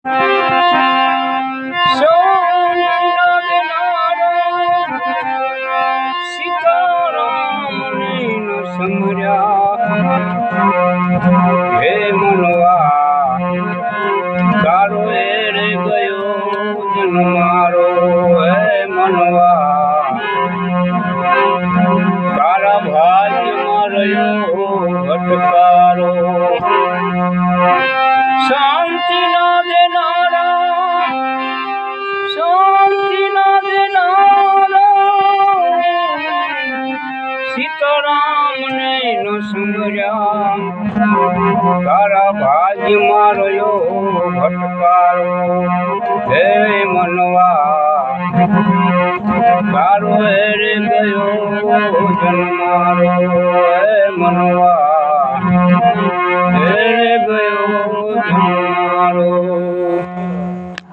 હે મનવા તારો રે ગયો જન્મ મારો. હે મનવા તારા ભાગ્યમાં રહ્યો ભટકારો. શાંતિ ના દેનારા, શાંતિ ના દેનારા સીતારામ ને ન સમર્યા. તારા ભાગ્યમાં રહ્યો ભટકારો. હે મનવા તારો રે ગયો જન્મ મારો. હે મનવા રે ગયો જન્મ મારો.